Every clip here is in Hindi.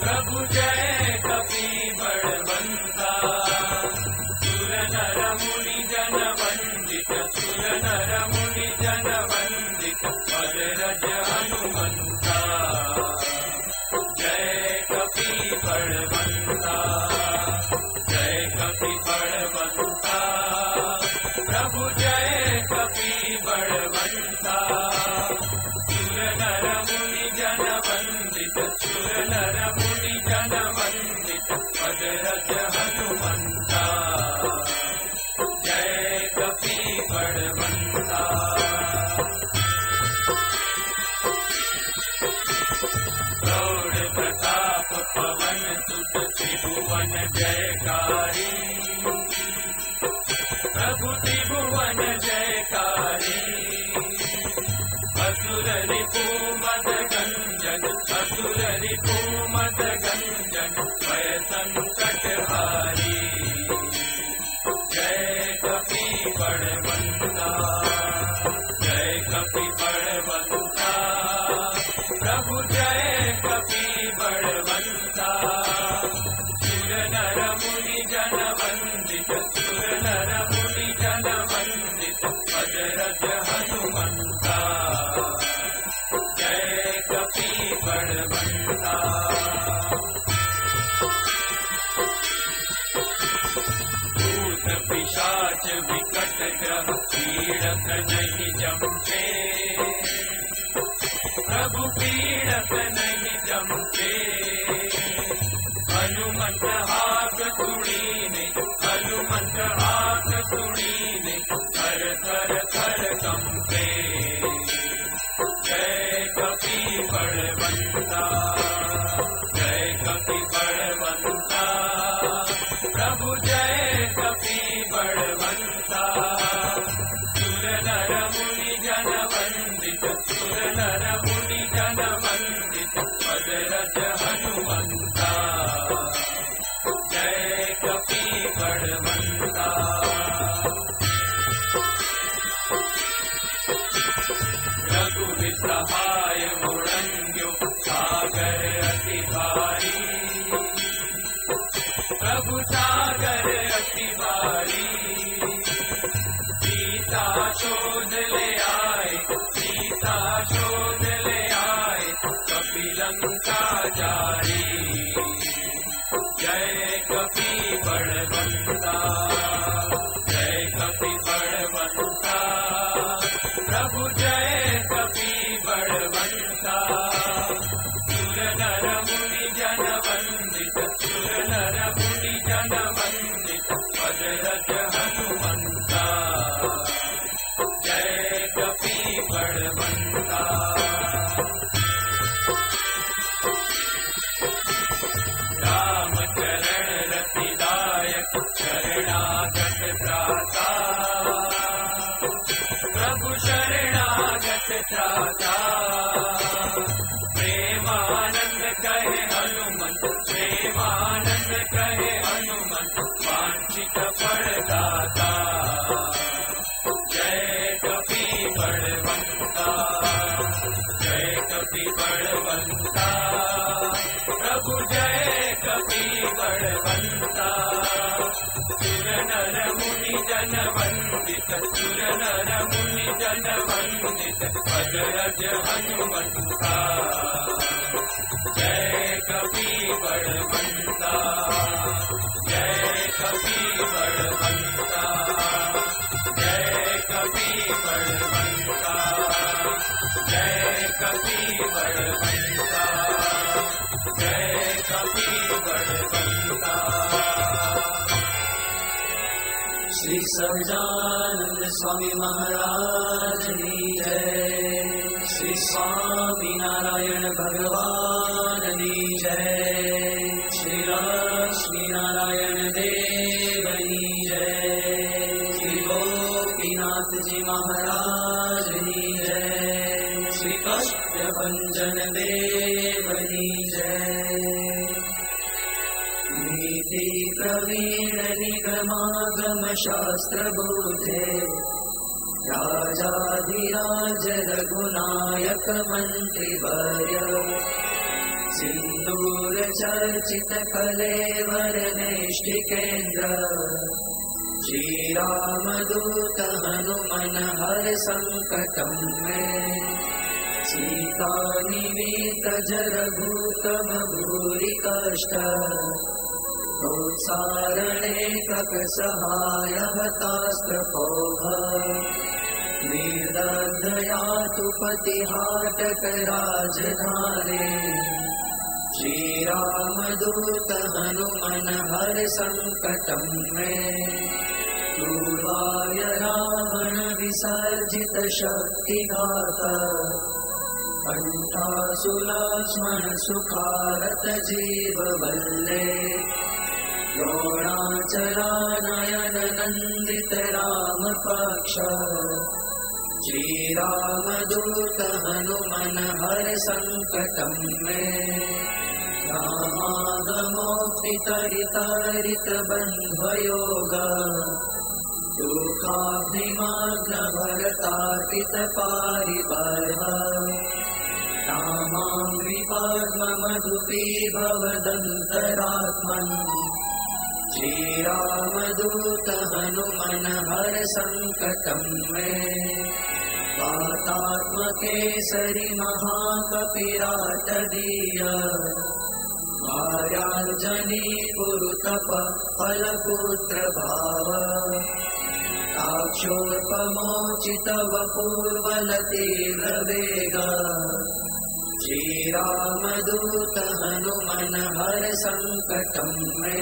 प्रभु जय कपि बलवंता सुर नर मुनि जन वंदित सुर नर मुनि जन वंदित अजरज हनुमंता जय कपि बलवंता जय कपि बलवंता प्रभु जय कपि बलवंता सुर नर मुनि जन वंदित सुर नर मुनि जन वंदित अजरज हनुमंता जय कपि बलवंता प्रौढ़ प्रताप पवन सुत त्रिभुवन जयकारी प्रभु त्रिभुवन जयकारी असुर रिपु मद गंजन असुर रिपु मद गंजन भय संकट हारी जय कपि बलवंता जय कपि बलवंता प्रभु जय कपि बलवंता सुर नर मुनि जन वंदित सुर नर मुनि जन वंदित अजरज हनुमंता जय कपि बलवंता भूत पिशाच विकट ग्रह पीड़त नहीं जमते प्रभु पीड़त नहीं जमते हनुमंत हाथ सुड़ीने हनुमंत हाथ सुड़ीने थर थर थर कंपे जय कपि बलवंता जय कपि बलवंता प्रभु जय कपि बलवंता सुर नर मुनि जन वंदित सुर नर मुनि जन वंदित अजरज हनुमंता जय कपि बलवंता रघुवीर सहाय मुड़ंग्यो सागर अति भारी प्रभु सागर अति भारी सीता शोध ले आए सीता शोध ले आए कपि लंका जारी जय कपि बलवंता जय कपि बलवंता प्रभु जय कपि बलवंता सुर नर मुनि जन वंदित सुर नर मुनि जन वंदित अजरज हनुमंता जय कपि बलवंता राम चरण रतिदायक शरणागत त्राता प्रभु शरणागत त्राता प्रेमानंद कहे हनुमंत प्रेमानंद कहे हनुमंत वांछित फलदाता जय कपि बलवंता जय कपि बलवंता प्रभु जय कपि बलवंता सुर नर मुनि जन वंदित सुर नर मुनि जन वंदित अजरज हनुमंता जय कपि बलवंता जय कपि बलवंता जय कपि बलवंता जय कपि बलवंता जय कपि बलवंता श्री सहजानंद स्वामी महाराज की जय श्री स्वामी नारायण भगवान की जय श्री लक्ष्मी नारायण देव की जय श्री गोपीनाथ जी महाराज की जय श्री कष्ट भंजन देव की जय नीति प्रवीण निगमागम शास्त्र बोधे राजाधिराज रघुनायक मंत्रिवर्य सिंदूर चर्चित कलेवर नैष्ठिकेन्द्र श्रीरामदूत हनुमन हर संकटं मे सीता निमित्त जरभूतम भूरि कष्ट प्रोत्सारणे ककसहाय हतास्त्रपोह निर्दयतु पतिहाटक राजधाने श्रीरामदूत हनुमन हर संकटं मे पूर्वाय रावण विसर्जित शक्तिघात कंठासुलक्ष्मण सुखारत जीव वल्ले द्रोणाचलानयन नंदित राम पक्ष श्रीरामदूत हनुमन हर संकटं मे रामागमोक्तितरितरित बन्धयोग दुःखाग्निमग्न भरतार्पित पारिबर्ह तामाङ्घ्रिपद्ममधुपीभवदन्तरात्मन् श्रीरामदूत हनुमन हर संकटं मे वातात्मकेसरि महाकपिराटदीय भार्याञ्जनी कुरुतप फलपुत्र भाव ताक्षोर्पमोचित वपूर्वलतीव्र वेग श्रीरामदूत हनुमन हर संकटं मे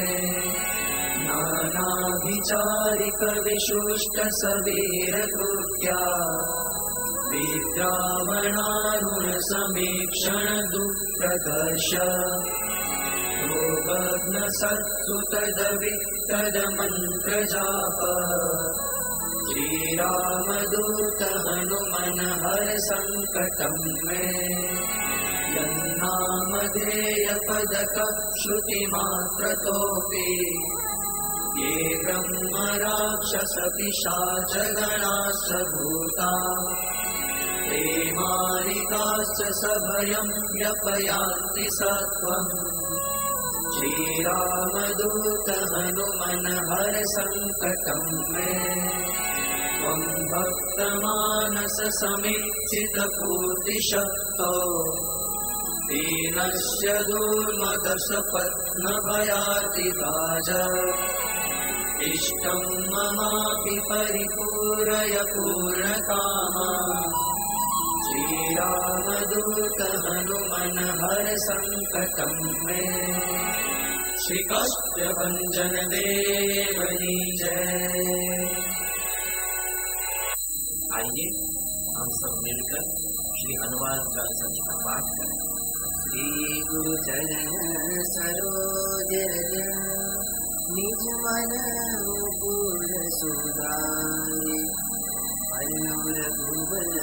नानाभिचारिक विशुष्ट सबीर कृत्या विद्रावणारुण समीक्षण दुःप्रदर्श रोगग्न सत्सुतदवित्तद मंत्र जाप श्रीरामदूत हनुमन हर संकटं मे यन्नामधेय पदक श्रुतिमात्रतोऽपि ये ब्रह्म राक्षस पिशाच गणाश्च भूता ते मारिकाश्च सभयं व्यपयान्ति सत्त्वम् श्रीरामदूत हनुमन हर संकटं मे त्वं भक्तमानस समीक्षित पूर्तिशक्तो दीनस्य दुर्मदशपत्न भयार्तिभाज इष्टं ममापि परिपूरय पूर्णकामा श्रीरामदूत हनुमन हर संकटं मे श्री कष्टभंजन देवनी जय। आइए हम सब मिलकर श्री हनुमान चालीसा जी का पाठ करें। श्री गुरु चरण सरोज रज निज मन मुकुर सुधारे अर्णव रघुबर